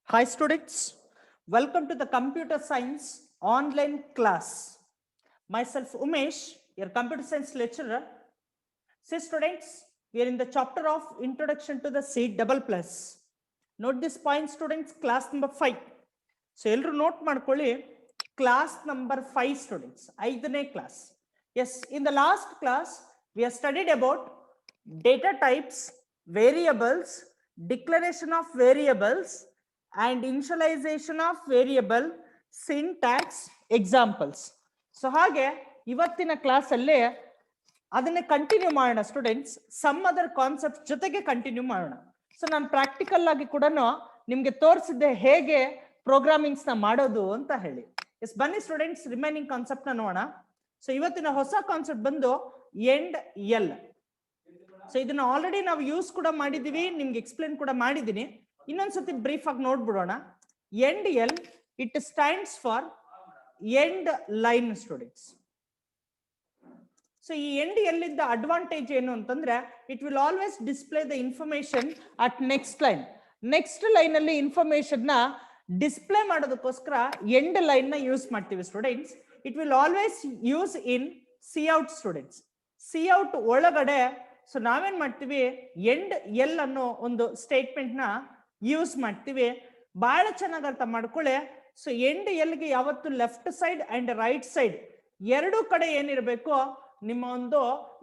Hi students, welcome to the computer science online class. Myself Umesh, your computer science lecturer. See students, we are in the chapter of introduction to the C++. Note this point students, class number 5. So ಎಲ್ಲರೂ note ಮಾಡ್ಕೊಳ್ಳಿ, class number 5 students, 5ನೇ class. Yes, in the last class, we have studied about data types, variables, declaration of variables, and initialization of variable, syntax, examples. So ಹಾಗೆ ಇವತ್ತಿನ class ಅಲ್ಲಿ ಅದನ್ನೇ continue ಮಾಡೋಣ students. Some other concept ಜೊತೆಗೆ continue ಮಾಡೋಣ. So ನಾನು practical ಆಗಿ ಕೂಡ ನಿಮ್ಗೆ ತೋರಿಸಿದ್ದೆ ಹೇಗೆ ಪ್ರೋಗ್ರಾಮಿಂಗ್ಸ್ ನ ಮಾಡೋದು ಅಂತ ಹೇಳಿ. ಎಸ್, ಬನ್ನಿ ಸ್ಟೂಡೆಂಟ್ಸ್, ರಿಮೈನಿಂಗ್ ಕಾನ್ಸೆಪ್ಟ್ ನ ನೋಡೋಣ. ಸೊ ಇವತ್ತಿನ ಹೊಸ ಕಾನ್ಸೆಪ್ಟ್ ಬಂದು ಎಂಡ್ ಎಲ್. ಸೊ ಇದನ್ನ ಆಲ್ರೆಡಿ ನಾವು ಯೂಸ್ ಕೂಡ ಮಾಡಿದೀವಿ, ನಿಮ್ಗೆ ಎಕ್ಸ್ಪ್ಲೇನ್ ಕೂಡ ಮಾಡಿದೀನಿ. ಇನ್ನೊಂದ್ಸತಿ ಬ್ರೀಫ್ ಆಗಿ ನೋಡ್ಬಿಡೋಣ. End L, it stands for end line students. So ಈ ಎಂಡ್ ಎಲ್ಲಿದ್ದ ಅಡ್ವಾಂಟೇಜ್ ಏನು ಅಂತಂದ್ರೆ, it will always display the information at next line. Next line ಅಲ್ಲಿ ಇನ್ಫಾರ್ಮೇಶನ್ ನ ಡಿಸ್ಪ್ಲೇ ಮಾಡೋದಕ್ಕೋಸ್ಕರ ಎಂಡ್ ಲೈನ್ ನ ಯೂಸ್ ಮಾಡ್ತೀವಿ students. It will always use in C out students. C out ಒಳಗಡೆ ಸೊ ನಾವೇನ್ ಮಾಡ್ತೀವಿ, ಎಂಡ್ ಎಲ್ ಅನ್ನೋ ಒಂದು ಸ್ಟೇಟ್ಮೆಂಟ್ ನ ಯೂಸ್ ಮಾಡ್ತೀವಿ. ಬಹಳ ಚೆನ್ನಾಗಿ ಅರ್ಥ ಮಾಡ್ಕೊಳ್ಳಿ. ಸೊ ಎಂಡ್ ಎಲ್ಗೆ ಯಾವತ್ತು left side and write side ಎರಡೂ ಕಡೆ ಏನಿರಬೇಕು, ನಿಮ್ಮ ಒಂದು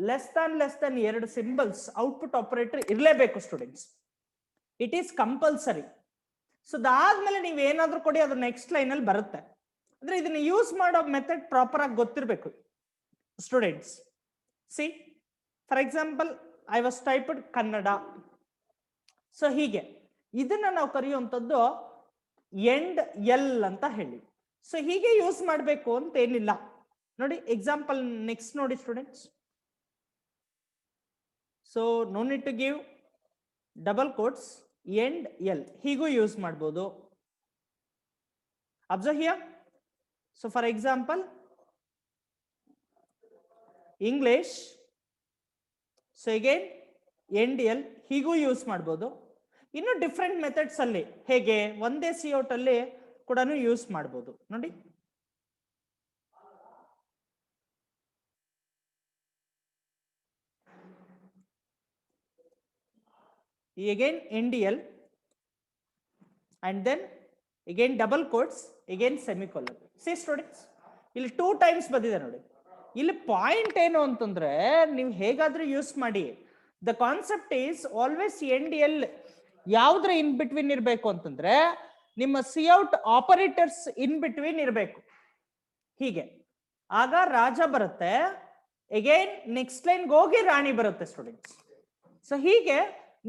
ಲೆಸ್ ದನ್ ಎರಡು ಸಿಂಬಲ್ಸ್ ಔಟ್ಪುಟ್ ಆಪರೇಟರ್ ಇರಲೇಬೇಕು students. It is compulsory. So ಅದಾದ್ಮೇಲೆ ನೀವ್ ಏನಾದ್ರೂ ಕೊಡಿ, ಅದು ನೆಕ್ಸ್ಟ್ ಲೈನ್ ಅಲ್ಲಿ ಬರುತ್ತೆ. ಅಂದ್ರೆ ಇದನ್ನ ಯೂಸ್ ಮಾಡೋ ಮೆಥಡ್ ಪ್ರಾಪರ್ ಆಗಿ ಗೊತ್ತಿರಬೇಕು students. C for example, I was typed Kannada. So ಹೀಗೆ ಇದನ್ನ ನಾವು ಕರೆಯುವಂಥದ್ದು ಎಂಡ್ ಎಲ್ ಅಂತ ಹೇಳಿ. ಸೊ ಹೀಗೆ ಯೂಸ್ ಮಾಡಬೇಕು ಅಂತ ಏನಿಲ್ಲ ನೋಡಿ. ಎಕ್ಸಾಂಪಲ್ ನೆಕ್ಸ್ಟ್ ನೋಡಿ students. So no need to give double quotes, endl ಹೀಗೂ ಯೂಸ್ ಮಾಡ್ಬೋದು. Observe here. So for example English, so again endl ಹೀಗೂ ಯೂಸ್ ಮಾಡ್ಬೋದು. ಇನ್ನು ಡಿಫ್ರೆಂಟ್ ಮೆಥಡ್ಸ್ ಅಲ್ಲಿ ಹೇಗೆ ಒಂದೇ ಸಿ ಔಟ್ ಅಲ್ಲಿ ಕೂಡ ಯೂಸ್ ಮಾಡ್ಬೋದು ನೋಡಿ. again NDL and then again double quotes, again semicolon. See students, ಇಲ್ಲಿ 2 times ಬಂದಿದೆ ನೋಡಿ. ಇಲ್ಲಿ ಪಾಯಿಂಟ್ ಏನು ಅಂತಂದ್ರೆ, ನೀವು ಹೇಗಾದ್ರೂ ಯೂಸ್ ಮಾಡಿ, the concept is always and L ಯಾವ್ದ್ರ ಇನ್ ಬಿಟ್ವೀನ್ ಇರ್ಬೇಕು ಅಂತಂದ್ರೆ, ನಿಮ್ಮ C out operators in between ಇರಬೇಕು. ಹೀಗೆ ಆಗ ರಾಜ ಬರುತ್ತೆ, ಅಗೇನ್ ನೆಕ್ಸ್ಟ್ ಲೈನ್ ಹೋಗಿ ರಾಣಿ ಬರುತ್ತೆ ಸ್ಟೂಡೆಂಟ್ಸ್. ಸೊ ಹೀಗೆ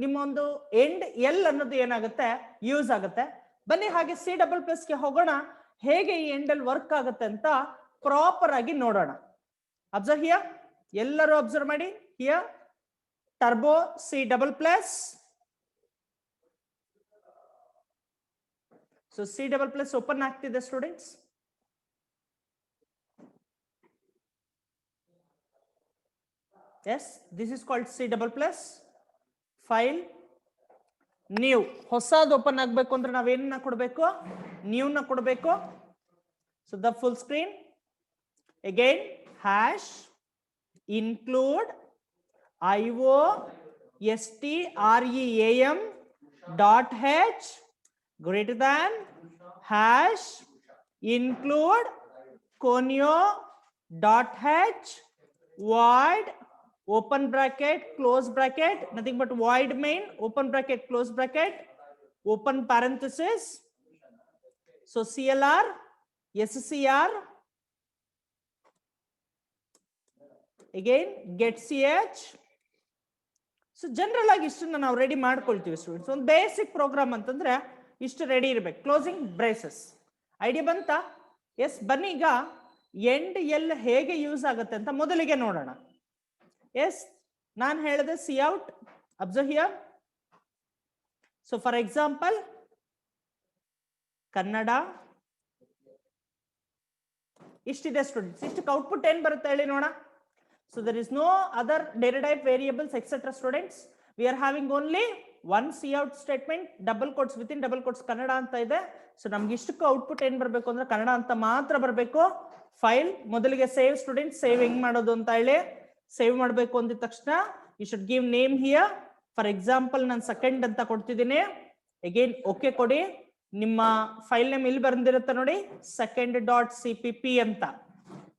ನಿಮ್ಮ ಒಂದು ಎಂಡ್ ಎಲ್ ಅನ್ನೋದು ಏನಾಗುತ್ತೆ, ಯೂಸ್ ಆಗುತ್ತೆ. ಬನ್ನಿ ಹಾಗೆ C++ ಗೆ ಹೋಗೋಣ, ಹೇಗೆ ಈ ಎಂಡ್ ಎಲ್ ವರ್ಕ್ ಆಗುತ್ತೆ ಅಂತ ಪ್ರಾಪರ್ ಆಗಿ ನೋಡೋಣ. ಅಬ್ಸರ್ವ್ ಹಿಯರ್, ಎಲ್ಲರೂ ಅಬ್ಸರ್ವ್ ಮಾಡಿ. Here turbo C++. So C++ open ಆಗ್ತಿದೆ students. Yes, this is called C++. File new, ಹೊಸದು ಓಪನ್ ಆಗ್ಬೇಕು ಅಂದ್ರೆ ನಾವೇನ ಕೊಡ್ಬೇಕು, ನ್ಯೂ ನ ಕೊಡ್ಬೇಕು. So the full screen, again hash include IOSTREAM .h greater than hash include conio .h void open bracket close bracket, nothing but void main open bracket close bracket open parenthesis. So CLR SCR again get ch. So general ಆಗಿ ಇಷ್ಟನ್ನ ನಾವು ready ಮಾಡ್ಕೊಳ್ತೀವಿ students. ಒಂದು basic program ಅಂತಂದ್ರೆ ಇಷ್ಟು ready ಇರ್ಬೇಕು. Closing braces idea ಬಂತ? S, ಬನ್ನಿ ಈಗ ಎಂಡ್ ಎಲ್ ಹೇಗೆ ಯೂಸ್ ಆಗುತ್ತೆ ಅಂತ ಮೊದಲಿಗೆ ನೋಡೋಣ. ಎಸ್, ನಾನು ಹೇಳಿದೆ C out. Observe here. So for example Kannada ಇಷ್ಟಿದೆ ಸ್ಟೂಡೆಂಟ್ಸ್. ಇಷ್ಟಕ್ಕೆ ಔಟ್ಪುಟ್ ಏನ್ ಬರುತ್ತೆ ಹೇಳಿ ನೋಡ. So there is no other data type variables etc. students. We are having only one C out statement double quotes with in double quotes Kannada ಅಂತ ಇದೆ. So ನಮ್ಗೆ ಇಷ್ಟಕ್ಕೂ ಔಟ್ಪುಟ್ ಏನ್ ಬರಬೇಕು ಅಂದ್ರೆ ಕನ್ನಡ ಅಂತ ಮಾತ್ರ ಬರಬೇಕು. ಫೈಲ್ ಮೊದಲಿಗೆ ಸೇವ್ ಸ್ಟೂಡೆಂಟ್, ಸೇವ್ ಹೆಂಗ್ ಮಾಡೋದು ಅಂತ ಹೇಳಿ, ಸೇವ್ ಮಾಡಬೇಕು ಅಂದಿದ ತಕ್ಷಣ you should give name here. For example ನಾನು ಸೆಕೆಂಡ್ ಅಂತ ಕೊಡ್ತಿದ್ದೀನಿ. ಅಗೇನ್ ಓಕೆ ಕೊಡಿ. ನಿಮ್ಮ ಫೈಲ್ ನೇಮ್ ಇಲ್ಲಿ ಬಂದಿರುತ್ತೆ ನೋಡಿ, second.cpp ಅಂತ.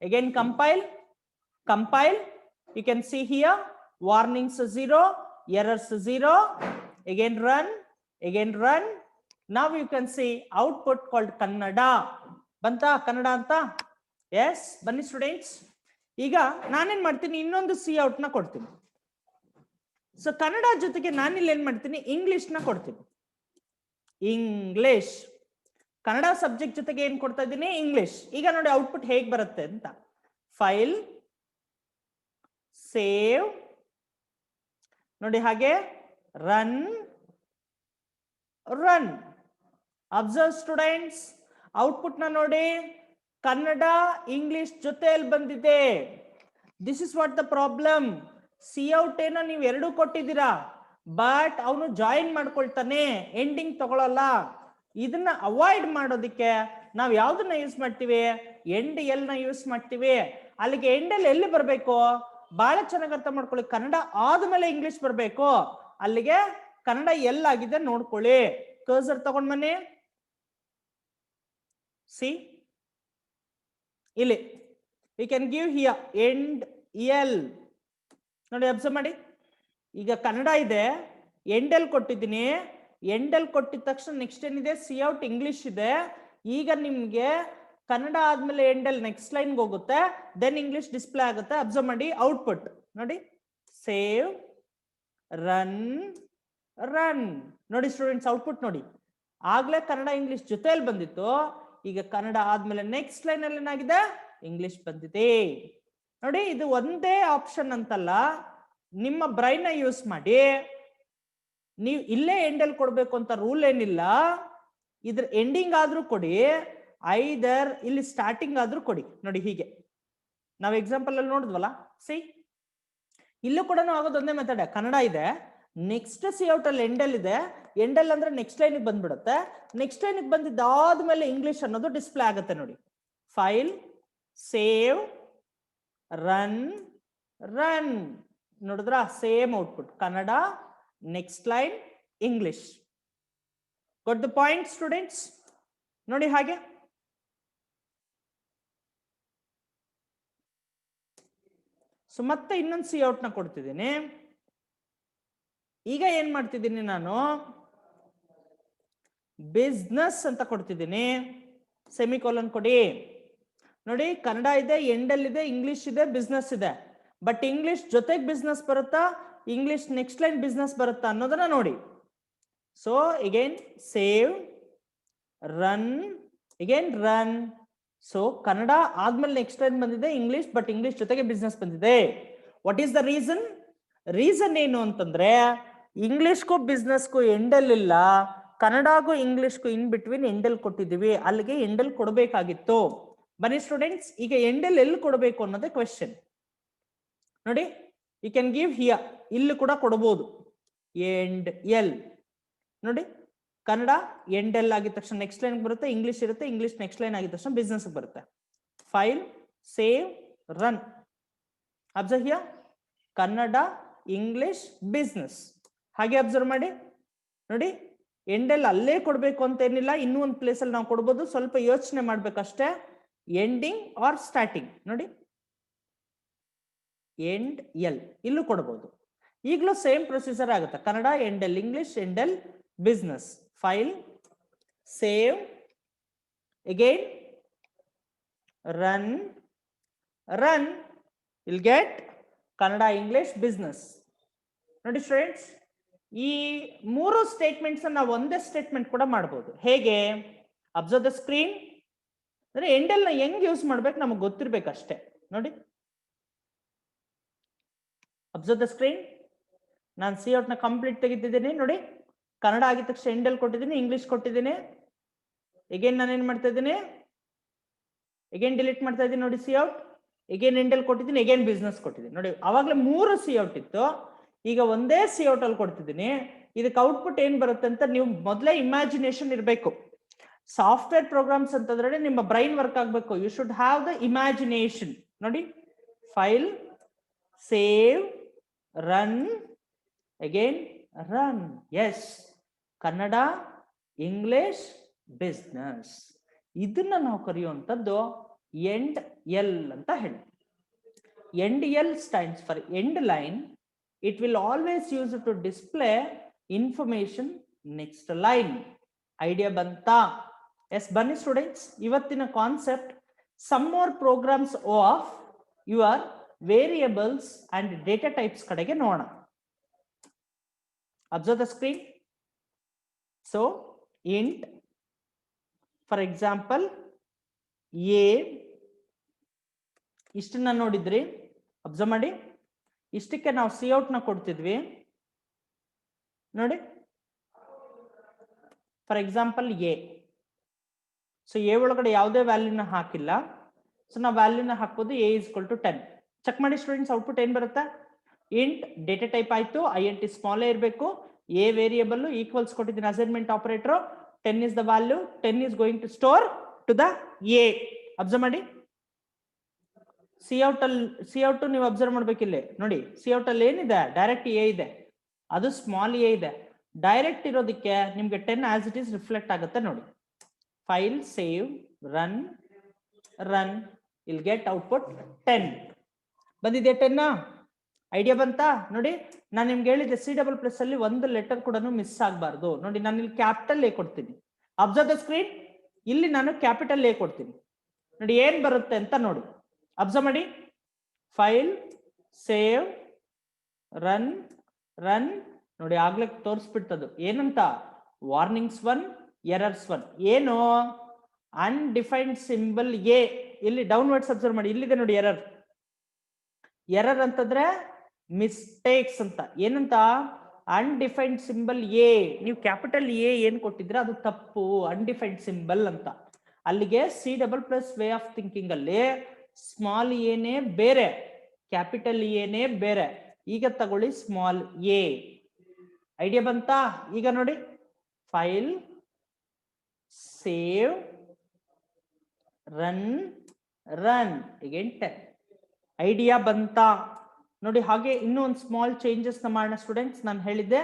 Again compile, you can see here warnings 0, errors 0. Again run. Now you can see output called kannada. banta kannada anta? Yes, bani students. ಈಗ ನಾನೇನ್ ಮಾಡ್ತೀನಿ, ಇನ್ನೊಂದು ಸಿ ಔಟ್ ನ ಕೊಡ್ತೀನಿ. ಸೊ ಕನ್ನಡ ಜೊತೆಗೆ ನಾನಿಲ್ಲಿ ಏನ್ ಮಾಡ್ತೀನಿ, ಇಂಗ್ಲಿಷ್ ನ ಕೊಡ್ತೀನಿ. ಇಂಗ್ಲಿಷ್ ಕನ್ನಡ ಸಬ್ಜೆಕ್ಟ್ ಜೊತೆಗೆ ಏನ್ ಕೊಡ್ತಾ ಇದ್ದೀನಿ, ಇಂಗ್ಲಿಷ್. ಈಗ ನೋಡಿ ಔಟ್ಪುಟ್ ಹೇಗ್ ಬರುತ್ತೆ ಅಂತ. ಫೈಲ್, ಸೇವ್ ನೋಡಿ, ಹಾಗೆ ರನ್. ಅಬ್ಸರ್ವ್ ಸ್ಟೂಡೆಂಟ್ಸ್, ಔಟ್ಪುಟ್ ನ ನೋಡಿ, ಕನ್ನಡ ಇಂಗ್ಲಿಷ್ ಜೊತೆಯಲ್ಲಿ ಬಂದಿದೆ. This is what the problem. C out ಏನೋ ನೀವು ಎರಡು ಕೊಟ್ಟಿದ್ದೀರಾ, ಬಟ್ ಅವನು ಜಾಯಿನ್ ಮಾಡ್ಕೊಳ್ತಾನೆ, ಎಂಡಿಂಗ್ ತಗೊಳಲ್ಲ. ಇದನ್ನ ಅವಾಯ್ಡ್ ಮಾಡೋದಿಕ್ಕೆ ನಾವು ಯಾವ್ದನ್ನ ಯೂಸ್ ಮಾಡ್ತೀವಿ, ಎಂಡ್ ಎಲ್ ನ ಯೂಸ್ ಮಾಡ್ತೀವಿ. ಅಲ್ಲಿಗೆ ಎಂಡ್ ಎಲ್ಲಿ ಬರಬೇಕು, ಬಹಳ ಚೆನ್ನಾಗಿ ಅರ್ಥ ಮಾಡ್ಕೊಳ್ಳಿ, ಕನ್ನಡ ಆದ್ಮೇಲೆ ಇಂಗ್ಲಿಷ್ ಬರಬೇಕು. ಅಲ್ಲಿಗೆ ಕನ್ನಡ ಎಲ್ಲಾಗಿದೆ ನೋಡ್ಕೊಳ್ಳಿ. ಕರ್ಸರ್ ತಗೊಂಡ್ ಬನ್ನಿ, ಸಿ ಇಲ್ಲಿ we can give here and L ನೋಡಿ, ಅಬ್ಸರ್ವ್ ಮಾಡಿ. ಈಗ ಕನ್ನಡ ಇದೆ, ಎಂಡೆಲ್ ಕೊಟ್ಟಿದ್ದೀನಿ. ಎಂಡೆಲ್ ಕೊಟ್ಟಿದ ತಕ್ಷಣ ನೆಕ್ಸ್ಟ್ ಏನಿದೆ, ಸಿ ಔಟ್ ಇಂಗ್ಲಿಷ್ ಇದೆ. ಈಗ ನಿಮ್ಗೆ ಕನ್ನಡ ಆದ್ಮೇಲೆ ಎಂಡೆಲ್ ನೆಕ್ಸ್ಟ್ ಲೈನ್ಗೆ ಹೋಗುತ್ತೆ, ದೆನ್ ಇಂಗ್ಲಿಷ್ ಡಿಸ್ಪ್ಲೇ ಆಗುತ್ತೆ. ಅಬ್ಸರ್ವ್ ಮಾಡಿ ಔಟ್ಪುಟ್ ನೋಡಿ, ಸೇವ್, ರನ್ ನೋಡಿ ಸ್ಟೂಡೆಂಟ್ಸ್, ಔಟ್ಪುಟ್ ನೋಡಿ. ಆಗ್ಲೇ ಕನ್ನಡ ಇಂಗ್ಲಿಷ್ ಜೊತೆಯಲ್ಲಿ ಬಂದಿತ್ತು, ಈಗ ಕನ್ನಡ ಆದ್ಮೇಲೆ ನೆಕ್ಸ್ಟ್ ಲೈನ್ ಅಲ್ಲಿ ಏನಾಗಿದೆ, ಇಂಗ್ಲಿಷ್ ಬಂದಿದೆ ನೋಡಿ. ಇದು ಒಂದೇ ಆಪ್ಷನ್ ಅಂತಲ್ಲ, ನಿಮ್ಮ ಬ್ರೈನ್ ಯೂಸ್ ಮಾಡಿ. ನೀವು ಇಲ್ಲೇ ಎಂಡಲ್ ಕೊಡ್ಬೇಕು ಅಂತ ರೂಲ್ ಏನಿಲ್ಲ. ಇದ್ರ ಎಂಡಿಂಗ್ ಆದ್ರೂ ಕೊಡಿ, ಐದರ್ ಇಲ್ಲಿ ಸ್ಟಾರ್ಟಿಂಗ್ ಆದ್ರೂ ಕೊಡಿ. ನೋಡಿ ಹೀಗೆ ನಾವು ಎಕ್ಸಾಂಪಲ್ ಅಲ್ಲಿ ನೋಡಿದ್ವಲ್ಲ, ಸಿ ಇಲ್ಲೂ ಕೂಡ ಆಗೋದು ಒಂದೇ ಮೆಥಡ್. ಕನ್ನಡ ಇದೆ, ನೆಕ್ಸ್ಟ್ ಸಿ ಔಟ್ ಅಲ್ಲಿ ಎಂಡಲ್ ಇದೆ. ಎಂಡಲ್ ಅಂದ್ರೆ ನೆಕ್ಸ್ಟ್ ಲೈನ್ ಬಂದ್ಬಿಡುತ್ತೆ. ನೆಕ್ಸ್ಟ್ ಲೈನ್ ಬಂದಿದ್ದಾದ್ಮೇಲೆ ಇಂಗ್ಲಿಷ್ ಅನ್ನೋದು ಡಿಸ್ಪ್ಲೇ ಆಗುತ್ತೆ ನೋಡಿ. ಫೈಲ್, ಸೇವ್, ರನ್ ನೋಡಿದ್ರ, same output, Kannada next line English. Got the point students? ನೋಡಿ ಹಾಗೆ. ಸೊ ಮತ್ತೆ ಇನ್ನೊಂದು ಸಿ ಔಟ್ ನ ಕೊಡ್ತಿದ್ದೀನಿ. ಈಗ ಏನ್ ಮಾಡ್ತಿದ್ದೀನಿ ನಾನು, ಬಿಸ್ನೆಸ್ ಅಂತ ಕೊಡ್ತಿದ್ದೀನಿ. ಸೆಮಿಕೋಲನ್ ಕೊಡಿ. ನೋಡಿ ಕನ್ನಡ ಇದೆ, ಎಂಡಲ್ ಇದೆ, ಇಂಗ್ಲಿಷ್ ಇದೆ, ಬಿಸ್ನೆಸ್ ಇದೆ. ಬಟ್ ಇಂಗ್ಲಿಷ್ ಜೊತೆಗೆ ಬಿಸ್ನೆಸ್ ಬರುತ್ತಾ, ಇಂಗ್ಲಿಷ್ ನೆಕ್ಸ್ಟ್ ಲೈನ್ ಬಿಸ್ನೆಸ್ ಬರುತ್ತಾ ಅನ್ನೋದನ್ನ ನೋಡಿ. So again save, run. So Kannada ಆದ್ಮೇಲೆ ನೆಕ್ಸ್ಟ್ ಲೈನ್ ಬಂದಿದೆ ಇಂಗ್ಲಿಷ್, ಬಟ್ ಇಂಗ್ಲಿಷ್ ಜೊತೆಗೆ ಬಿಸ್ನೆಸ್ ಬಂದಿದೆ. What is the reason? Reason ಏನು ಅಂತಂದ್ರೆ, ಇಂಗ್ಲಿಷ್ಗೂ ಬಿಸ್ನೆಸ್ಗೂ ಎಂಡಲ್ ಇಲ್ಲ, ಕನ್ನಡಗೂ ಇಂಗ್ಲಿಷ್ಗೂ ಇನ್ ಬಿಟ್ವೀನ್ ಎಂಡಲ್ ಕೊಟ್ಟಿದ್ದೀವಿ. ಅಲ್ಲಿಗೆ ಎಂಡಲ್ ಕೊಡಬೇಕಾಗಿತ್ತು. ಬನ್ನಿ ಸ್ಟೂಡೆಂಟ್ಸ್, ಈಗ ಎಂಡಲ್ ಎಲ್ಲಿ ಕೊಡಬೇಕು ಅನ್ನೋದೇ ಕ್ವೆಶ್ಚನ್. ನೋಡಿ, ಯು ಕ್ಯಾನ್ ಗಿವ್ ಹಿಯರ್, ಇಲ್ಲಿ ಕೂಡ ಕೊಡಬಹುದು ಎಂಡ್ ಎಲ್. ನೋಡಿ ಕನ್ನಡ ಎಂಡ್ ಎಲ್ ಆಗಿದ ತಕ್ಷಣ ನೆಕ್ಸ್ಟ್ ಲೈನ್ ಬರುತ್ತೆ, ಇಂಗ್ಲಿಷ್ ಇರುತ್ತೆ, ಇಂಗ್ಲಿಷ್ ನೆಕ್ಸ್ಟ್ ಲೈನ್ ಆಗಿದ ತಕ್ಷಣ ಬಿಸ್ನೆಸ್ ಬರುತ್ತೆ. File, save, run. Observe here, Kannada, English, business. ಹಾಗೆ ಅಬ್ಸರ್ವ್ ಮಾಡಿ. ನೋಡಿ ಎಂಡೆಲ್ ಅಲ್ಲೇ ಕೊಡ್ಬೇಕು ಅಂತ ಏನಿಲ್ಲ, ಇನ್ನೂ ಒಂದು ಪ್ಲೇಸ್ ಅಲ್ಲಿ ನಾವು ಕೊಡ್ಬೋದು. ಸ್ವಲ್ಪ ಯೋಚನೆ ಮಾಡ್ಬೇಕಷ್ಟೇ. ಎಂಡಿಂಗ್ ಆರ್ ಸ್ಟಾರ್ಟಿಂಗ್ ನೋಡಿ, ಎಂಡ್ ಎಲ್ ಇಲ್ಲೂ ಕೊಡ್ಬೋದು. ಈಗಲೂ ಸೇಮ್ ಪ್ರೊಸೀಜರ್ ಆಗುತ್ತೆ. Kannada end L English, end L business. File, save, again run. Will get Kannada English business. ನೋಡಿ ಸ್ಟೂಡೆಂಟ್ಸ್, ಈ ಮೂರು ಸ್ಟೇಟ್ಮೆಂಟ್ಸ್ ನಾವು ಒಂದೇ ಸ್ಟೇಟ್ಮೆಂಟ್ ಕೂಡ ಮಾಡಬಹುದು. ಹೇಗೆ? Observe the screen. ಅಂದ್ರೆ ಎಂಡೆಲ್ ನ ಹೆಂಗ್ ಯೂಸ್ ಮಾಡ್ಬೇಕು ನಮಗೆ ಗೊತ್ತಿರ್ಬೇಕಷ್ಟೇ. ನೋಡಿ, ಅಬ್ಸರ್ವ್ ದ ಸ್ಕ್ರೀನ್. ನಾನು ಸಿ ಔಟ್ ನ ಕಂಪ್ಲೀಟ್ ತೆಗಿತಿದ್ದೀನಿ. ನೋಡಿ, ಕನ್ನಡ ಆಗಿದ ತಕ್ಷಣ ಎಂಡೆಲ್ ಕೊಟ್ಟಿದ್ದೀನಿ, ಇಂಗ್ಲಿಷ್ ಕೊಟ್ಟಿದ್ದೀನಿ. ಎಗೇನ್ ನಾನು ಏನ್ ಮಾಡ್ತಾ ಇದ್ದೀನಿ, ಎಗೇನ್ ಡಿಲೀಟ್ ಮಾಡ್ತಾ ಇದ್ದೀನಿ. ನೋಡಿ ಸಿ ಔಟ್, ಎಗೇನ್ ಎಂಡೆಲ್ ಕೊಟ್ಟಿದ್ದೀನಿ, ಎಗೇನ್ ಬಿಸ್ನೆಸ್ ಕೊಟ್ಟಿದ್ದೀನಿ. ನೋಡಿ, ಅವಾಗಲೇ ಮೂರು ಸಿ ಔಟ್ ಇತ್ತು, ಈಗ ಒಂದೇ ಸಿ ಔಟ್ ಅಲ್ಲಿ ಕೊಡ್ತಿದ್ದೀನಿ. ಇದಕ್ಕೆ ಔಟ್ಪುಟ್ ಏನ್ ಬರುತ್ತೆ ಅಂತ ನೀವು ಮೊದಲೇ ಇಮ್ಯಾಜಿನೇಷನ್ ಇರಬೇಕು. ಸಾಫ್ಟ್ವೇರ್ ಪ್ರೋಗ್ರಾಮ್ಸ್ ಅಂತಂದ್ರೆ ನಿಮ್ಮ ಬ್ರೈನ್ ವರ್ಕ್ ಆಗಬೇಕು. You should have the imagination. ನೋಡಿ, file, save, run, again run. Yes, Kannada, English, business. ಇದನ್ನ ನಾವು ಕರೆಯುವಂಥದ್ದು ಎಂಡ್ ಎಲ್ ಅಂತ ಹೇಳಿ. End L stands for end line. It will always use it to display information next line. Idea banta? Yes, bunny students. Ivattina concept some more programs of your variables and data types kadege nodona. Observe the screen. So int, for example, a ಇಷ್ಟನ್ನ ನೋಡಿದ್ರಿ, observe ಮಾಡಿ. ಇಷ್ಟಕ್ಕೆ ನಾವು C out ನ ಕೊಡ್ತಿದ್ವಿ ನೋಡಿ. For example A. So A ಒಳಗಡೆ ಯಾವುದೇ ವ್ಯಾಲ್ಯೂನ ಹಾಕಿಲ್ಲ. ಸೊ ನಾವು ವ್ಯಾಲ್ಯೂನ ಹಾಕ್ಬೋದು. A is equal to 10. Check ಮಾಡಿ ಸ್ಟೂಡೆಂಟ್ಸ್, ಔಟ್ಪುಟ್ ಏನ್ ಬರುತ್ತೆ? ಇಂಟ್ ಡೇಟಾ ಟೈಪ್ ಆಯ್ತು, INT ಸ್ಮಾಲ್ ಇರಬೇಕು, ಎ ವೇರಿಯಬಲ್, ಈಕ್ವಲ್ಸ್ ಕೊಟ್ಟಿದ್ದೀನಿ assignment operator, 10 is the value, 10 is going to store to the A. Observe ಮಾಡಿ. ಸಿ ಔಟ್ ನೀವು ಅಬ್ಸರ್ವ್ ಮಾಡ್ಬೇಕಿಲ್ಲ ನೋಡಿ. ಸಿ ಔಟ್ ಅಲ್ಲಿ ಏನಿದೆ? ಡೈರೆಕ್ಟ್ ಎ ಇದೆ, ಅದು ಸ್ಮಾಲ್ ಎ ಇದೆ. ಡೈರೆಕ್ಟ್ ಇರೋದಕ್ಕೆ ನಿಮ್ಗೆ 10 ಆಸ್ ಇಟ್ ಈಸ್ ರಿಫ್ಲೆಕ್ಟ್ ಆಗುತ್ತೆ ನೋಡಿ. ಫೈಲ್, ಸೇವ್, ರನ್, ಇಲ್ ಗೆಟ್ ಔಟ್ಪುಟ್ 10 ಬಂದಿದೆ. 10 ಐಡಿಯಾ ಬಂತಾ ನೋಡಿ. ನಾನು ನಿಮ್ಗೆ ಹೇಳಿದ್ದೆ C++ ಅಲ್ಲಿ ಒಂದು ಲೆಟರ್ ಕೂಡ ಮಿಸ್ ಆಗಬಾರ್ದು ನೋಡಿ. ನಾನು ಇಲ್ಲಿ ಕ್ಯಾಪಿಟಲ್ ಎ ಕೊಡ್ತೀನಿ. Observe the screen. ಇಲ್ಲಿ ನಾನು ಕ್ಯಾಪಿಟಲ್ ಎ ಕೊಡ್ತೀನಿ ನೋಡಿ, ಏನ್ ಬರುತ್ತೆ ಅಂತ ನೋಡಿ. ಅಬ್ಸರ್ವ್ ಮಾಡಿ. ಫೈಲ್, ಸೇವ್, ರನ್ ನೋಡಿ. ಆಗ್ಲೇ ತೋರಿಸ್ಬಿಡ್ತದು ಏನಂತ. Warnings 1, errors 1. ಏನು? Undefined symbol A. ಇಲ್ಲಿ ಡೌನ್ವರ್ಡ್ಸ್ ಅಬ್ಸರ್ವ್ ಮಾಡಿ. ಇಲ್ಲಿದೆ ನೋಡಿ ಎರರ್ ಅಂತಂದ್ರೆ ಮಿಸ್ಟೇಕ್ಸ್ ಅಂತ. ಏನಂತ? Undefined symbol A. ನೀವು ಕ್ಯಾಪಿಟಲ್ ಎ ಏನ್ ಕೊಟ್ಟಿದ್ರೆ ಅದು ತಪ್ಪು, ಅನ್ಡಿಫೈನ್ಡ್ ಸಿಂಬಲ್ ಅಂತ. ಅಲ್ಲಿಗೆ C++ ವೇ ಆಫ್ ಥಿಂಕಿಂಗ್ ಅಲ್ಲಿ ಸ್ಮಾಲ್ ಎನೇ ಬೇರೆ, ಕ್ಯಾಪಿಟಲ್ ಎನೇ ಬೇರೆ. ಈಗ ತಗೊಳ್ಳಿ ಸ್ಮಾಲ್ ಎ. ಐಡಿಯಾ ಬಂತಾ? ಈಗ ನೋಡಿ, file, save, run again 10. Idea ಬಂತಾ ನೋಡಿ. ಹಾಗೆ ಇನ್ನೂ ಒಂದು ಸ್ಮಾಲ್ ಚೇಂಜಸ್ ನ ಮಾಡೋಣ ಸ್ಟೂಡೆಂಟ್ಸ್. ನಾನು ಹೇಳಿದ್ದೆ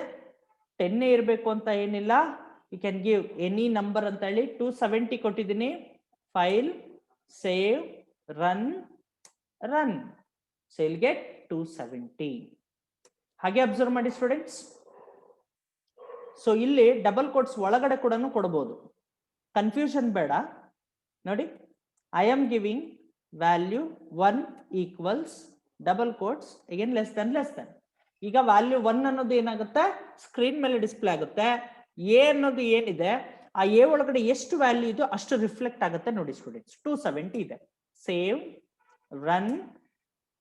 10 ಇರಬೇಕು ಅಂತ ಏನಿಲ್ಲ. You can give any number ಅಂತ ಹೇಳಿ 270 ಕೊಟ್ಟಿದ್ದೀನಿ. File, save, run so I'll get 270. ಹಾಗೆ ಅಬ್ಸರ್ವ್ ಮಾಡಿ ಸ್ಟೂಡೆಂಟ್ಸ್. ಸೊ ಇಲ್ಲಿ ಡಬಲ್ ಕೋಟ್ಸ್ ಒಳಗಡೆ ಕೂಡ ಕೊಡಬಹುದು, ಕನ್ಫ್ಯೂಷನ್ ಬೇಡ ನೋಡಿ. I am giving value 1 equals double quotes again less than. ಈಗ ವ್ಯಾಲ್ಯೂ 1 ಅನ್ನೋದು ಏನಾಗುತ್ತೆ? ಸ್ಕ್ರೀನ್ ಮೇಲೆ ಡಿಸ್ಪ್ಲೇ ಆಗುತ್ತೆ. ಎ ಅನ್ನೋದು ಏನಿದೆ, ಆ ಎ ಒಳಗಡೆ ಎಷ್ಟು ವ್ಯಾಲ್ಯೂ ಇದೋ ಅಷ್ಟು ರಿಫ್ಲೆಕ್ಟ್ ಆಗುತ್ತೆ ನೋಡಿ ಸ್ಟೂಡೆಂಟ್ಸ್. 270 ಇದೆ. Save, run,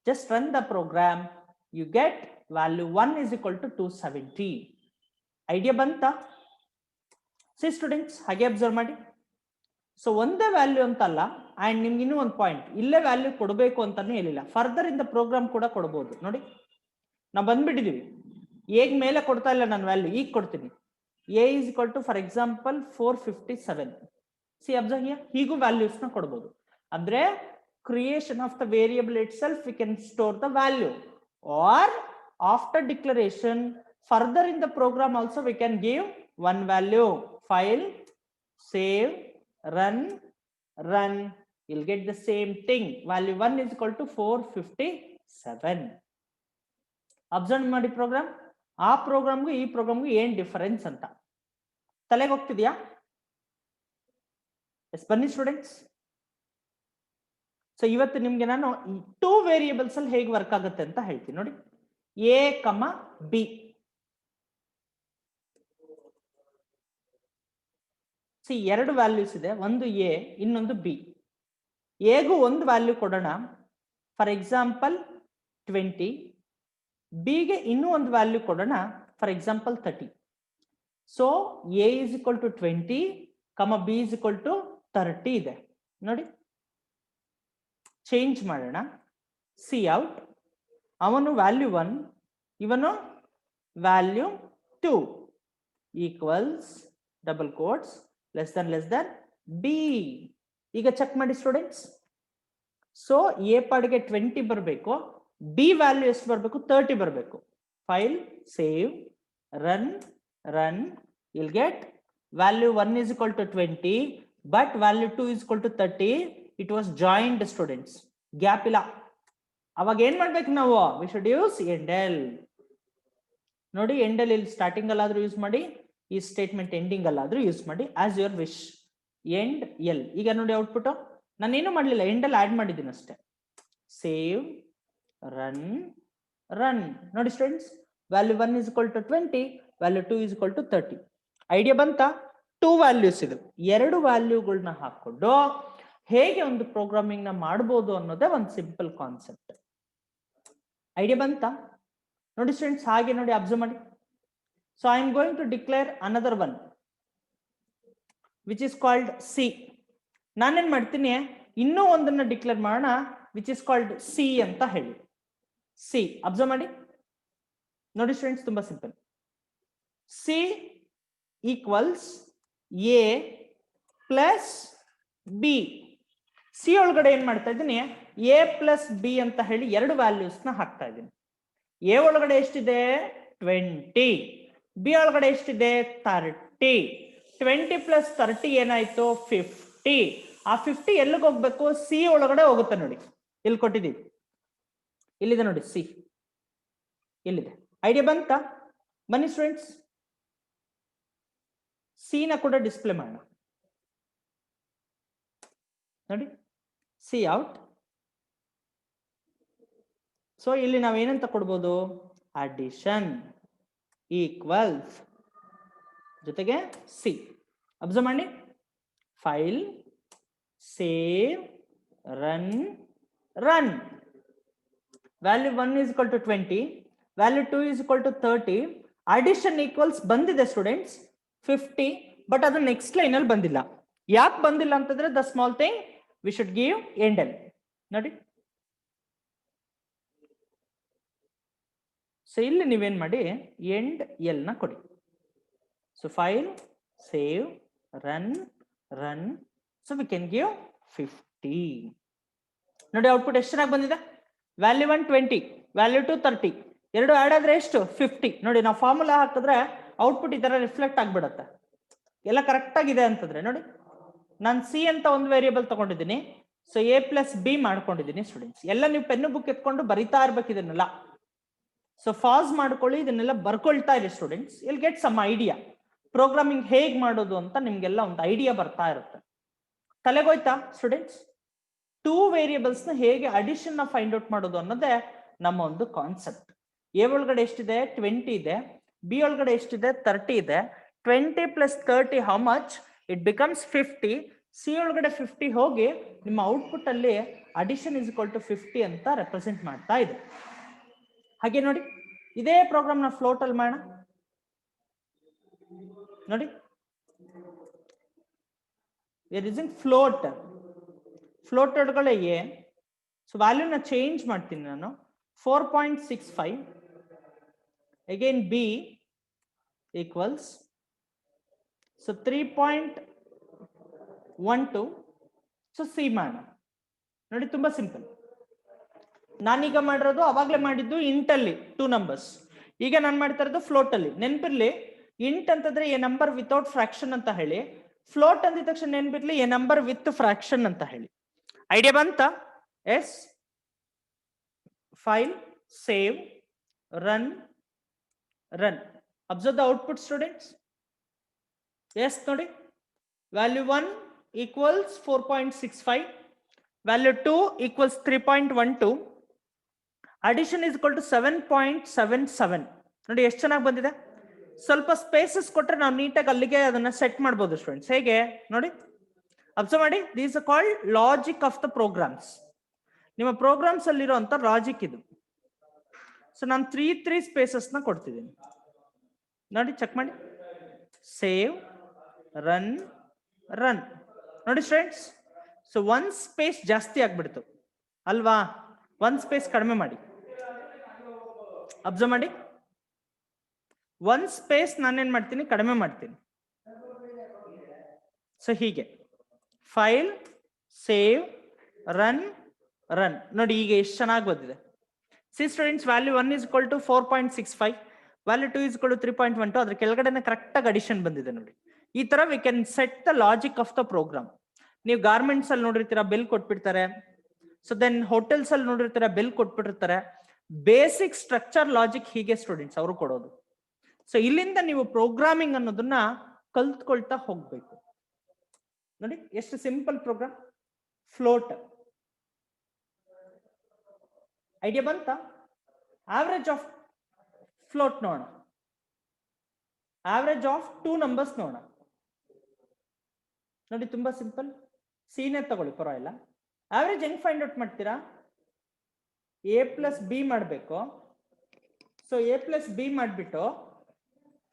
just run the program, you get value 1 is equal to 270. Idea banta? See students, ಹಾಗೆ ಅಬ್ಸರ್ವ್ ಮಾಡಿ. ಸೊ ಒಂದೇ ವ್ಯಾಲ್ಯೂ ಅಂತಲ್ಲ, ಅಂಡ್ ನಿಮ್ಗೆ ಇನ್ನೂ ಒಂದು ಪಾಯಿಂಟ್, ಇಲ್ಲೇ ವ್ಯಾಲ್ಯೂ ಕೊಡಬೇಕು ಅಂತಾನೆ ಹೇಳಿಲ್ಲ. ಫರ್ದರ್ ಇನ್ ದ ಪ್ರೋಗ್ರಾಮ್ ಕೂಡ ಕೊಡಬಹುದು ನೋಡಿ. ನಾವು ಬಂದ್ಬಿಟ್ಟಿದೀವಿ, ಹೇಗ್ ಮೇಲೆ ಕೊಡ್ತಾ ಇಲ್ಲ ನಾನು ವ್ಯಾಲ್ಯೂ, ಈಗ ಕೊಡ್ತೀನಿ. A is equal to for example 457. See observe here, ಹೀಗೂ ವ್ಯಾಲ್ಯೂಸ್ ನ ಕೊಡಬಹುದು. ಅಂದ್ರೆ creation of the variable itself we can store the value, or after declaration further in the program also we can give one value. File, save, run you'll get the same thing. Value 1 is equal to 457. Observe ಮಾಡಿ program. ಆ ಪ್ರೋಗ್ರಾಮ್ಗೂ ಈ ಪ್ರೋಗ್ರಾಮ್ಗೂ ಏನ್ difference ಅಂತ ತಲೆಗೆ ಹೋಗ್ತಿದ್ಯಾ? S, ಬನ್ನಿ students. So ಇವತ್ತು ನಿಮ್ಗೆ ನಾನು 2 ವೇರಿಯೇಬಲ್ಸ್ ಅಲ್ಲಿ ಹೇಗೆ ವರ್ಕ್ ಆಗುತ್ತೆ ಅಂತ ಹೇಳ್ತೀನಿ ನೋಡಿ. A, B. ಸಿ, 2 ವ್ಯಾಲ್ಯೂಸ್ ಇದೆ, ಒಂದು ಎ ಇನ್ನೊಂದು ಬಿ. ಎಗೂ ಒಂದು ವ್ಯಾಲ್ಯೂ ಕೊಡೋಣ, ಫಾರ್ ಎಕ್ಸಾಂಪಲ್ 20. ಬಿಗೆ ಇನ್ನೂ ಒಂದು ವ್ಯಾಲ್ಯೂ ಕೊಡೋಣ, for example 30. So A is equal to 20, B is equal to 30 ಇದೆ ನೋಡಿ. ಚೇಂಜ್ ಮಾಡೋಣ. ಸಿ ಔಟ್, ಅವನು ವ್ಯಾಲ್ಯೂ 1, ಇವನು value 2. Equals double quotes less than B. ಈಗ ಚೆಕ್ ಮಾಡಿ ಸ್ಟೂಡೆಂಟ್ಸ್. ಸೊ ಎ ಪಾಡಿಗೆ 20 ಬರಬೇಕು, ಬಿ ವ್ಯಾಲ್ಯೂ ಎಷ್ಟು ಬರಬೇಕು? 30 ಬರಬೇಕು. File, save, run, you'll get value 1 is equal to 20 but value 2 is equal to 30. It was joined students, gap ಇಲ್ಲ. ಅವಾಗ ಏನ್ ಮಾಡ್ಬೇಕು ನಾವು? we should use endl. ನೋಡಿ, endl ಇಲ್ಲಿ ಸ್ಟಾರ್ಟಿಂಗ್ ಅಲ್ಲಾದ್ರೂ ಯೂಸ್ ಮಾಡಿ, ಈ ಸ್ಟೇಟ್ಮೆಂಟ್ ಎಂಡಿಂಗ್ ಅಲ್ಲಾದ್ರೂ ಯೂಸ್ ಮಾಡಿ, as your wish. End L. ಈಗ ನೋಡಿ ಔಟ್ಪುಟ್ ನಾನೇನು ಮಾಡ್ಲಿಲ್ಲ, ಎಂಡಲ್ ಆಡ್ ಮಾಡಿದ್ದೀನಿ ಅಷ್ಟೇ. Save, run. ನೋಡಿ students, value 1 is equal to 20, value 2 is equal to 30. Idea ಬಂತ? 2 ವ್ಯಾಲ್ಯೂಸ್ ಇದು. 2 ವ್ಯಾಲ್ಯೂಗಳನ್ನ ಹಾಕೊಂಡು ಹೇಗೆ ಒಂದು ಪ್ರೋಗ್ರಾಮಿಂಗ್ ನ ಮಾಡಬಹುದು ಅನ್ನೋದೇ ಒಂದು ಸಿಂಪಲ್ ಕಾನ್ಸೆಪ್ಟ್. ಐಡಿಯಾ ಬಂತ? ನೋಡಿ ಸ್ಟೂಡೆಂಟ್ಸ್, ಹಾಗೆ ನೋಡಿ ಅಬ್ಸರ್ವ್ ಮಾಡಿ. So I am going to declare another one which is called C. ನಾನೇನ್ ಮಾಡ್ತೀನಿ, ಇನ್ನೂ ಒಂದನ್ನ ಡಿಕ್ಲೇರ್ ಮಾಡೋಣ ವಿಚ್ ಇಸ್ ಕಾಲ್ಡ್ ಸಿ ಅಂತ ಹೇಳಿ. ಸಿ ಅಬ್ಸರ್ವ್ ಮಾಡಿ. ನೋಡಿ ಸ್ಟೂಡೆಂಟ್ಸ್, ತುಂಬಾ simple. C equals A plus B. C ಒಳಗಡೆ ಏನ್ ಮಾಡ್ತಾ ಇದ್ದೀನಿ, ಎ ಪ್ಲಸ್ ಬಿ ಅಂತ ಹೇಳಿ 2 ವ್ಯಾಲ್ಯೂಸ್ ನ ಹಾಕ್ತಾ ಇದ್ದೀನಿ. ಎ ಒಳಗಡೆ ಎಷ್ಟಿದೆ? 20. ಬಿ ಒಳಗಡೆ ಎಷ್ಟಿದೆ? 30. 20 ಪ್ಲಸ್ 30 ಏನಾಯ್ತು? 50. ಆ 50 ಎಲ್ಲಿಗೆ ಹೋಗ್ಬೇಕು? ಸಿ ಒಳಗಡೆ ಹೋಗುತ್ತೆ. ನೋಡಿ, ಇಲ್ಲಿ ಕೊಟ್ಟಿದ್ದೀವಿ, ಇಲ್ಲಿದೆ ನೋಡಿ ಸಿ, ಇಲ್ಲಿದೆ. ಐಡಿಯಾ ಬಂತ? ಬನ್ನಿ ಸ್ಟೂಡೆಂಟ್ಸ್, ಸಿ ನ ಕೂಡ ಡಿಸ್ಪ್ಲೇ ಮಾಡೋಣ. ನೋಡಿ, ಸಿ ಔಟ್. ಸೊ ಇಲ್ಲಿ ನಾವೇನಂತ ಕೊಡ್ಬೋದು? ಅಡಿಷನ್ ಈಕ್ವಲ್ಸ್ ಜೊತೆಗೆ ಸಿ. ಅಬ್ಸರ್ವ್ ಮಾಡಿ. File, save, run. Value 1 is equal to 20, value 2 is equal to 30. Addition equals ಬಂದಿದೆ ಸ್ಟೂಡೆಂಟ್ಸ್ 50, ಬಟ್ ಅದು ನೆಕ್ಸ್ಟ್ ಲೈನ್ ಅಲ್ಲಿ ಬಂದಿಲ್ಲ. ಯಾಕೆ ಬಂದಿಲ್ಲ ಅಂತಂದ್ರೆ the small thing we should give and L. ನೋಡಿ, ಸೊ ಇಲ್ಲಿ ನೀವೇನ್ ಮಾಡಿ, ಎಂಡ್ ಎಲ್ ನ ಕೊಡಿ. So file, save, run. So we can give 50. ನೋಡಿ ಔಟ್ಪುಟ್ ಎಷ್ಟು ಚೆನ್ನಾಗಿ ಬಂದಿದೆ. ವ್ಯಾಲ್ಯೂ 1 20, ವ್ಯಾಲ್ಯೂ 2 30, 2 ಆಡ್ ಆದ್ರೆ ಎಷ್ಟು? 50. ನೋಡಿ, ನಾವು ಫಾರ್ಮುಲಾ ಹಾಕಿದ್ರೆ ಔಟ್ಪುಟ್ ಈ ತರ ರಿಫ್ಲೆಕ್ಟ್ ಆಗ್ಬಿಡತ್ತೆ. ಎಲ್ಲ ಕರೆಕ್ಟ್ ಆಗಿದೆ ಅಂತಂದ್ರೆ ನೋಡಿ, ನಾನು ಸಿ ಅಂತ ಒಂದು ವೇರಿಯೇಬಲ್ ತಗೊಂಡಿದ್ದೀನಿ. ಸೊ ಎ ಪ್ಲಸ್ ಬಿ ಮಾಡ್ಕೊಂಡಿದ್ದೀನಿ ಸ್ಟೂಡೆಂಟ್ಸ್. ಎಲ್ಲ ನೀವು ಪೆನ್ನು ಬುಕ್ ಎತ್ಕೊಂಡು ಬರಿತಾ ಇರ್ಬೇಕು ಇದನ್ನೆಲ್ಲ. ಸೊ ಫಾಸ್ ಮಾಡ್ಕೊಳ್ಳಿ, ಇದನ್ನೆಲ್ಲ ಬರ್ಕೊಳ್ತಾ ಇರಿ students. Will get some idea programming ಹೇಗ್ ಮಾಡೋದು ಅಂತ. ನಿಮ್ಗೆಲ್ಲ ಒಂದು ಐಡಿಯಾ ಬರ್ತಾ ಇರುತ್ತೆ. ತಲೆಗೋಯ್ತಾ ಸ್ಟೂಡೆಂಟ್ಸ್? 2 ವೇರಿಯೇಬಲ್ಸ್ ನ ಹೇಗೆ ಅಡಿಷನ್ ನ ಫೈಂಡ್ ಔಟ್ ಮಾಡೋದು ಅನ್ನೋದೇ ನಮ್ಮ ಒಂದು ಕಾನ್ಸೆಪ್ಟ್. ಎ ಒಳಗಡೆ ಎಷ್ಟಿದೆ? 20 ಇದೆ. ಬಿ ಒಳಗಡೆ ಎಷ್ಟಿದೆ? 30 ಇದೆ. 20 plus 30 how much? It becomes 50. C ಒಳಗಡೆ 50 ಹೋಗಿ ನಿಮ್ಮ ಔಟ್ಪುಟ್ ಅಲ್ಲಿ ಅಡಿಷನ್ ಇಸ್ ಈಕ್ವಲ್ ಟು 50 ಅಂತ ರೆಪ್ರೆಸೆಂಟ್ ಮಾಡ್ತಾ ಇದೆ. ಹಾಗೆ ನೋಡಿ, ಇದೇ ಪ್ರೋಗ್ರಾಮ್ ನ ಫ್ಲೋಟ್ ಅಲ್ಲಿ ಮಾಡೋಣ. ನೋಡಿ, ಫ್ಲೋಟ್ ಒಳಗಡೆ ಎ. ಸೊ ವ್ಯಾಲ್ಯೂನ ಚೇಂಜ್ ಮಾಡ್ತೀನಿ ನಾನು. 4.65. Again B equals so 3.12. So C ಮಾಡೋಣ. ನೋಡಿ, ತುಂಬಾ ಸಿಂಪಲ್. ನಾನೀಗ ಮಾಡಿರೋದು ಅವಾಗ್ಲೇ ಮಾಡಿದ್ದು ಇಂಟ್ ಅಲ್ಲಿ 2 ನಂಬರ್ಸ್. ಈಗ ನಾನು ಮಾಡ್ತಾ ಇರೋದು ಫ್ಲೋಟ್ ಅಲ್ಲಿ. ನೆನ್ಪಿರ್ಲಿ, ಇಂಟ್ ಅಂತಂದ್ರೆ ಎ ನಂಬರ್ ವಿತೌಟ್ ಫ್ರಾಕ್ಷನ್ ಅಂತ ಹೇಳಿ, ಫ್ಲೋಟ್ ಅಂದಿದ ತಕ್ಷಣ ನೆನ್ಪಿರ್ಲಿ ಎ ನಂಬರ್ ವಿತ್ ಫ್ರಾಕ್ಷನ್ ಅಂತ ಹೇಳಿ. ಐಡಿಯಾ ಬಂತ? Yes. File, save, run. Observe the output students. Yes ನೋಡಿ, value 1 equals 4.65, value 2 equals 3.12, addition is equal to 7.77. ನೋಡಿ ಎಷ್ಟು ಚೆನ್ನಾಗಿ ಬಂದಿದೆ. ಸ್ವಲ್ಪ ಸ್ಪೇಸಸ್ ಕೊಟ್ರೆ ನಾವು ನೀಟಾಗಿ ಅಲ್ಲಿಗೆ ಅದನ್ನ ಸೆಟ್ ಮಾಡ್ಬೋದು ಸ್ಟೂಡೆಂಟ್ಸ್. ಹೇಗೆ ನೋಡಿ, ಅಬ್ಸರ್ವ್ ಮಾಡಿ. These are called logic of the programs. ನಿಮ್ಮ ಪ್ರೋಗ್ರಾಮ್ಸ್ ಅಲ್ಲಿರುವಂತ ಲಾಜಿಕ್ ಇದು. ಸೊ ನಾನು 3 ಸ್ಪೇಸಸ್ ನ ಕೊಡ್ತಿದ್ದೀನಿ. ನೋಡಿ, ಚೆಕ್ ಮಾಡಿ. Save, run. ನೋಡಿ ಸ್ಟೂಡೆಂಟ್ಸ್, ಸೊ 1 ಸ್ಪೇಸ್ ಜಾಸ್ತಿ ಆಗ್ಬಿಡ್ತು ಅಲ್ವಾ? 1 ಸ್ಪೇಸ್ ಕಡಿಮೆ ಮಾಡಿ. ಅಬ್ಸರ್ವ್ ಮಾಡಿ. 1 ಸ್ಪೇಸ್ ನಾನೇನ್ ಮಾಡ್ತೀನಿ, ಕಡಿಮೆ ಮಾಡ್ತೀನಿ. ಸೊ ಹೀಗೆ ಫೈಲ್, ಸೇವ್, ರನ್, ರನ್. ನೋಡಿ ಈಗ ಎಷ್ಟು ಚೆನ್ನಾಗಿ ಬಂದಿದೆ. C students, value 1 is equal to 4.65, value 2 is equal to 3.12. ಅದ್ರ ಕೆಳಗಡೆ ಕರೆಕ್ಟ್ ಆಗಿ ಅಡಿಷನ್ ಬಂದಿದೆ ನೋಡಿ. ಈ ತರ we can set the logic of the program. ನೀವು ಗಾರ್ಮೆಂಟ್ಸ್ ಅಲ್ಲಿ ನೋಡಿರ್ತೀರಾ, ಬಿಲ್ ಕೊಟ್ಬಿಡ್ತಾರೆ. ಸೊ ದೆನ್ ಹೋಟೆಲ್ಸ್ ಅಲ್ಲಿ ನೋಡಿರ್ತೀರಾ, ಬಿಲ್ ಕೊಟ್ಬಿಟ್ಟಿರ್ತಾರೆ. ಬೇಸಿಕ್ ಸ್ಟ್ರಕ್ಚರ್ ಲಾಜಿಕ್ ಹೀಗೆ ಸ್ಟೂಡೆಂಟ್ಸ್ ಅವರು ಕೊಡೋದು. ಸೊ ಇಲ್ಲಿಂದ ನೀವು ಪ್ರೋಗ್ರಾಮಿಂಗ್ ಅನ್ನೋದನ್ನ ಕಲ್ತ್ಕೊಳ್ತಾ ಹೋಗ್ಬೇಕು. ನೋಡಿ ಎಷ್ಟು ಸಿಂಪಲ್ ಪ್ರೋಗ್ರಾಮ್. ಫ್ಲೋಟ್ ಐಡಿಯಾ ಬಂತ? ಆವರೇಜ್ ಆಫ್ ಫ್ಲೋಟ್ ನೋಡೋಣ. ಆವರೇಜ್ ಆಫ್ 2 ನಂಬರ್ಸ್ ನೋಡೋಣ. ನೋಡಿ ತುಂಬಾ ಸಿಂಪಲ್. ಸೀನೇ ತಗೊಳ್ಳಿ, ಪರವಾಗಿಲ್ಲ. ಆವರೇಜ್ ಹೆಂಗ್ ಫೈಂಡ್ ಔಟ್ ಮಾಡ್ತೀರಾ? a ಪ್ಲಸ್ ಬಿ ಮಾಡಬೇಕು. ಸೊ a ಪ್ಲಸ್ ಬಿ ಮಾಡಿಬಿಟ್ಟು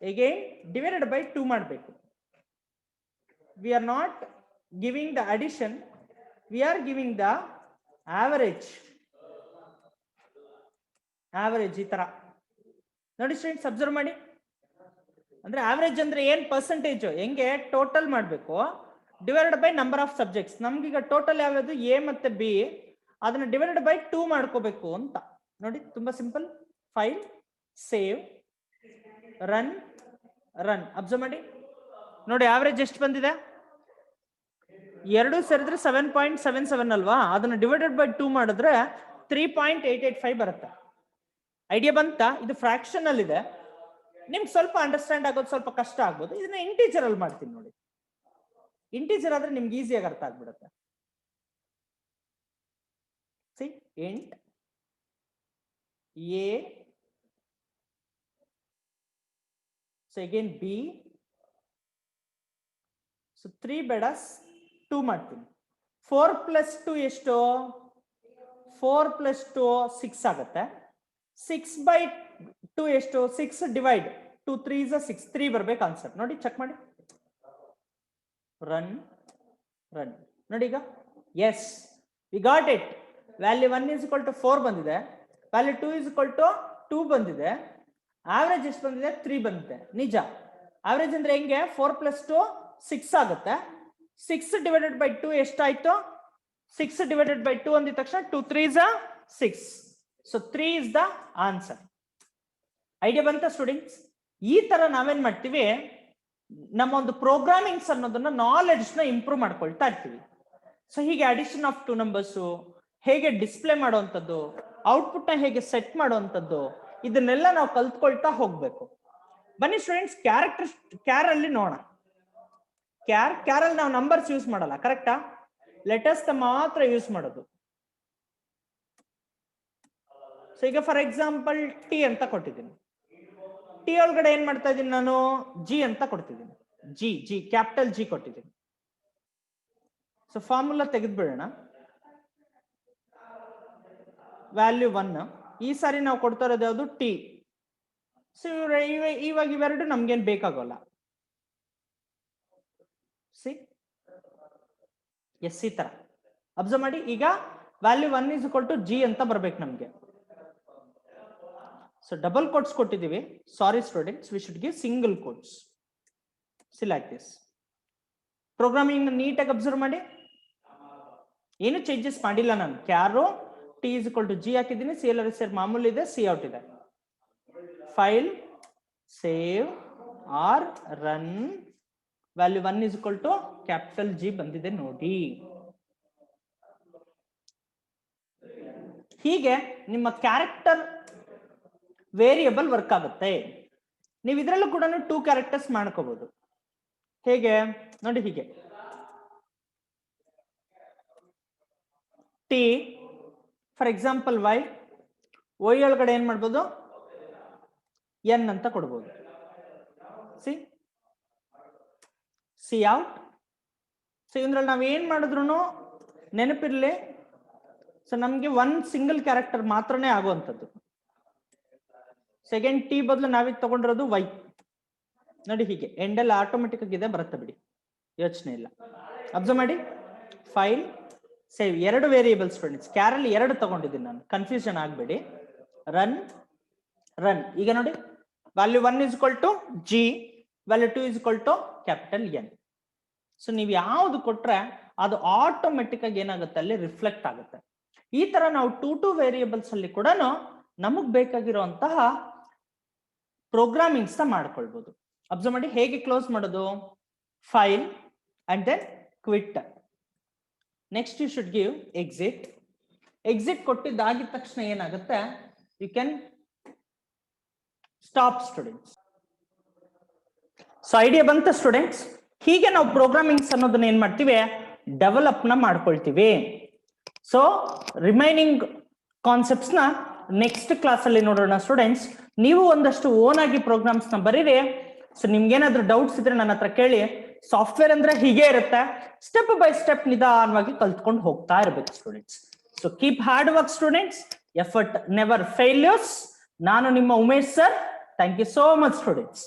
ಅಗೈನ್ ಡಿವೈಡೆಡ್ ಬೈ 2 ಮಾಡಬೇಕು. We are not giving the addition, we are giving the average. Average ಈ ತರ ನೋಡಿ ಸ್ಟೂಡೆಂಟ್ಸ್, ಅಬ್ಸರ್ವ್ ಮಾಡಿ. ಅಂದ್ರೆ ಆವರೇಜ್ ಅಂದ್ರೆ ಏನ್ ಪರ್ಸೆಂಟೇಜ್, ಹೆಂಗೆ ಟೋಟಲ್ ಮಾಡಬೇಕು divided by number of subjects. ನಮ್ಗೀಗ ಟೋಟಲ್ ಯಾವ್ದು ಎ ಮತ್ತೆ ಬಿ, ಅದನ್ನ ಡಿವೈಡೆಡ್ ಬೈ 2 ಮಾಡ್ಕೋಬೇಕು ಅಂತ. ನೋಡಿ ತುಂಬಾ simple. File, save, run, run. Observe ಮಾಡಿ. ನೋಡಿ ಆವರೇಜ್ ಎಷ್ಟು ಬಂದಿದೆ? 2 ಸೇರಿದ್ರೆ 7.77 ಅಲ್ವಾ? ಅದನ್ನ ಡಿವೈಡೆಡ್ ಬೈ 2 ಮಾಡಿದ್ರೆ 3.885 ಬರುತ್ತೆ. ಐಡಿಯಾ ಬಂತ? ಇದು ಫ್ರಾಕ್ಷನ್ ಅಲ್ಲಿ ಇದೆ. ನಿಮ್ಗೆ ಸ್ವಲ್ಪ ಅಂಡರ್ಸ್ಟ್ಯಾಂಡ್ ಆಗೋದು ಸ್ವಲ್ಪ ಕಷ್ಟ ಆಗ್ಬೋದು. ಇದನ್ನ ಇಂಟೀಜರ್ ಅಲ್ಲಿ ಮಾಡ್ತೀನಿ ನೋಡಿ. ಇಂಟೀಜರ್ ಆದ್ರೆ ನಿಮ್ಗೆ ಈಸಿಯಾಗಿ ಅರ್ಥ ಆಗ್ಬಿಡುತ್ತೆ. C int A, so again B, so 3 ಬೇಡ 2 ಮಾಡ್ತೀನಿ. 4 ಪ್ಲಸ್ 2 ಎಷ್ಟು? 4 ಪ್ಲಸ್ 2 6 ಆಗುತ್ತೆ. 6 ಬೈ 2 ಎಷ್ಟು? 6 ಡಿವೈಡ್ 2 3 is 6, 3 ಬರ್ಬೇಕು ಆನ್ಸರ್. ನೋಡಿ ಚೆಕ್ ಮಾಡಿ. Run, run. ನೋಡಿ ಈಗ yes, we got it. Value 1 is equal to 4 ಬಂದಿದೆ, ವ್ಯಾಲ್ಯೂ 2 is equal to 2 ಬಂದಿದೆ, ಆವರೇಜ್ ಎಷ್ಟು ಬಂದಿದೆ? 3 ಬಂದಿದೆ. ನಿಜ. ಆವರೇಜ್ ಅಂದ್ರೆ ಹೆಂಗೆ? 4 ಪ್ಲಸ್ 2 6 ಆಗುತ್ತೆ. 6 ಡಿವೈಡೆಡ್ ಬೈ 2 ಎಷ್ಟಾಯ್ತು? 6 ಡಿವೈಡೆಡ್ ಬೈ 2 ಅಂದಿದ ತಕ್ಷಣ 2 3 is 6. So 3 is the answer. Idea ಬಂತ ಸ್ಟೂಡೆಂಟ್ಸ್? ಈ ತರ ನಾವೇನ್ ಮಾಡ್ತೀವಿ, ನಮ್ಮ ಒಂದು ಪ್ರೋಗ್ರಾಮಿಂಗ್ಸ್ ಅನ್ನೋದನ್ನ ನಾಲೆಡ್ಜ್ ನ ಇಂಪ್ರೂವ್ ಮಾಡ್ಕೊಳ್ತಾ ಇರ್ತೀವಿ. ಸೊ ಹೀಗೆ ಅಡಿಷನ್ ಆಫ್ 2 ನಂಬರ್ಸ್ ಹೇಗೆ ಡಿಸ್ಪ್ಲೇ ಮಾಡುವಂಥದ್ದು, ಔಟ್ಪುಟ್ ನ ಹೇಗೆ ಸೆಟ್ ಮಾಡುವಂಥದ್ದು, ಇದನ್ನೆಲ್ಲ ನಾವು ಕಲ್ತ್ಕೊಳ್ತಾ ಹೋಗ್ಬೇಕು. ಬನ್ನಿ ಸ್ಟೂಡೆಂಟ್ಸ್, ಕ್ಯಾರ್ ಅಲ್ಲಿ ನೋಡೋಣ. ಕ್ಯಾರ್ ಅಲ್ಲಿ ನಾವು ನಂಬರ್ಸ್ ಯೂಸ್ ಮಾಡಲ್ಲ, ಕರೆಕ್ಟಾ? ಲೆಟರ್ಸ್ ಮಾತ್ರ ಯೂಸ್ ಮಾಡೋದು. ಸೊ ಈಗ ಫಾರ್ ಎಕ್ಸಾಂಪಲ್ ಟಿ ಅಂತ ಕೊಟ್ಟಿದ್ದೀನಿ. ಟಿ ಒಳಗಡೆ ಏನ್ ಮಾಡ್ತಾ ಇದ್ದೀನಿ ನಾನು? ಜಿ ಅಂತ ಕೊಡ್ತಿದ್ದೀನಿ. ಜಿ ಕ್ಯಾಪಿಟಲ್ ಜಿ ಕೊಟ್ಟಿದ್ದೀನಿ. ಸೊ ಫಾರ್ಮುಲಾ ತೆಗೆದ್ಬಿಡೋಣ. ವ್ಯಾಲ್ಯೂ 1. ಈ ಸಾರಿ ನಾವು ಕೊಡ್ತಾ ಇರೋದು ಯಾವುದು? ಟಿ. ಸೊ ಇವಾಗ ಇವೆರಡು ನಮ್ಗೇನ್ ಬೇಕಾಗೋಲ್ಲ. ಸಿ ಎಸ್, ಈ ತರ ಅಬ್ಸರ್ವ್ ಮಾಡಿ. ಈಗ value 1 is equal to G ಅಂತ ಬರ್ಬೇಕು ನಮ್ಗೆ. ಸೊ ಡಬಲ್ ಕೋಟ್ಸ್ ಕೊಟ್ಟಿದ್ದೀವಿ. Sorry students, we should give single quotes. See like this. Programming ನೀಟಾಗಿ ಅಬ್ಸರ್ವ್ ಮಾಡಿ. ಏನು ಚೇಂಜಸ್ ಮಾಡಿಲ್ಲ ನಾನು. Char T is equal to G ಹಾಕಿದ್ದೀನಿ. ಸಿ ಎಲ್ ಆರ್ ಮಾಮೂಲಿ ಇದೆ, ಸಿ ಔಟ್ ಇದೆ. File, save, R, run. Value 1 is equal to capital G ಬಂದಿದೆ ನೋಡಿ. ಹೀಗೆ ನಿಮ್ಮ ಕ್ಯಾರೆಕ್ಟರ್ ವೇರಿಯಬಲ್ ವರ್ಕ್ ಆಗುತ್ತೆ. ನೀವು ಇದರಲ್ಲೂ ಕೂಡ 2 ಕ್ಯಾರೆಕ್ಟರ್ಸ್ ಮಾಡ್ಕೋಬಹುದು. ಹೇಗೆ ನೋಡಿ, ಹೀಗೆ ಟಿ ಫಾರ್ ಎಕ್ಸಾಂಪಲ್ ವೈ ಒಳಗಡೆ ಏನ್ ಮಾಡ್ಬೋದು? ಎನ್ ಅಂತ ಕೊಡ್ಬೋದು. C out. ಸೊ ಇದ್ರಲ್ಲಿ ನಾವ್ ಏನ್ ಮಾಡಿದ್ರು ನೆನಪಿರ್ಲಿ, ಸೊ ನಮ್ಗೆ 1 ಸಿಂಗಲ್ ಕ್ಯಾರೆಕ್ಟರ್ ಮಾತ್ರನೇ ಆಗುವಂಥದ್ದು. ಸೆಕೆಂಡ್ ಟಿ ಬದಲು ನಾವೀಗ ತಗೊಂಡಿರೋದು ವೈ. ನೋಡಿ ಹೀಗೆ ಎಂಡೆಲ್ಲ ಆಟೋಮೆಟಿಕ್ ಆಗಿದೆ, ಬರುತ್ತೆ ಬಿಡಿ, ಯೋಚನೆ ಇಲ್ಲ. ಅಬ್ಸರ್ವ್ ಮಾಡಿ. File, save. 2 variables students. ಕ್ಯಾರಲ್ಲಿ 2 ತಗೊಂಡಿದ್ದೀನಿ ನಾನು, ಕನ್ಫ್ಯೂಷನ್ ಆಗಬೇಡಿ. Run, run. ಈಗ ನೋಡಿ value 1 is equal to G, value 2 is equal to capital N. So ನೀವು ಯಾವ್ದು ಕೊಟ್ರೆ ಅದು ಆಟೋಮೆಟಿಕ್ ಆಗಿ ಏನಾಗುತ್ತೆ ಅಲ್ಲಿ ರಿಫ್ಲೆಕ್ಟ್ ಆಗುತ್ತೆ. ಈ ತರ ನಾವು 2 ವೇರಿಯೇಬಲ್ಸ್ ಅಲ್ಲಿ ಕೂಡ ನಮಗ್ ಬೇಕಾಗಿರುವಂತಹ ಪ್ರೋಗ್ರಾಮಿಂಗ್ಸ್ ಮಾಡ್ಕೊಳ್ಬಹುದು. ಅಬ್ಸರ್ವ್ ಮಾಡಿ ಹೇಗೆ ಕ್ಲೋಸ್ ಮಾಡೋದು, file and then quit. Next you should give exit. Exit ಕೊಟ್ಟಿದ್ದಾಗಿದ ತಕ್ಷಣ ಏನಾಗುತ್ತೆ, you can stop students. So idea ಬಂತ ಸ್ಟೂಡೆಂಟ್ಸ್? ಹೀಗೆ ನಾವು ಪ್ರೋಗ್ರಾಮಿಂಗ್ಸ್ ಅನ್ನೋದನ್ನ ಏನ್ ಮಾಡ್ತೀವಿ, ಡೆವಲಪ್ ಮಾಡ್ಕೊಳ್ತೀವಿ. ಸೊ ರಿಮೈನಿಂಗ್ ಕಾನ್ಸೆಪ್ಟ್ಸ್ ನ ನೆಕ್ಸ್ಟ್ ಕ್ಲಾಸ್ ಅಲ್ಲಿ ನೋಡೋಣ ಸ್ಟೂಡೆಂಟ್ಸ್. ನೀವು ಒಂದಷ್ಟು ಓನ್ ಆಗಿ ಪ್ರೋಗ್ರಾಮ್ಸ್ ನ ಬರೀರಿ. ಸೊ ನಿಮ್ಗೆ ಏನಾದ್ರೂ ಡೌಟ್ಸ್ ಇದ್ರೆ ನನ್ನ ಹತ್ರ ಕೇಳಿ. ಸಾಫ್ಟ್ವೇರ್ ಅಂದ್ರೆ ಹೀಗೆ ಇರುತ್ತೆ, ಸ್ಟೆಪ್ ಬೈ ಸ್ಟೆಪ್ ನಿಧಾನವಾಗಿ ಕಲ್ತ್ಕೊಂಡು ಹೋಗ್ತಾ ಇರ್ಬೇಕು students. So keep hard work students, effort never failures. ನಾನು ನಿಮ್ಮ Umesh sir. Thank you so much students.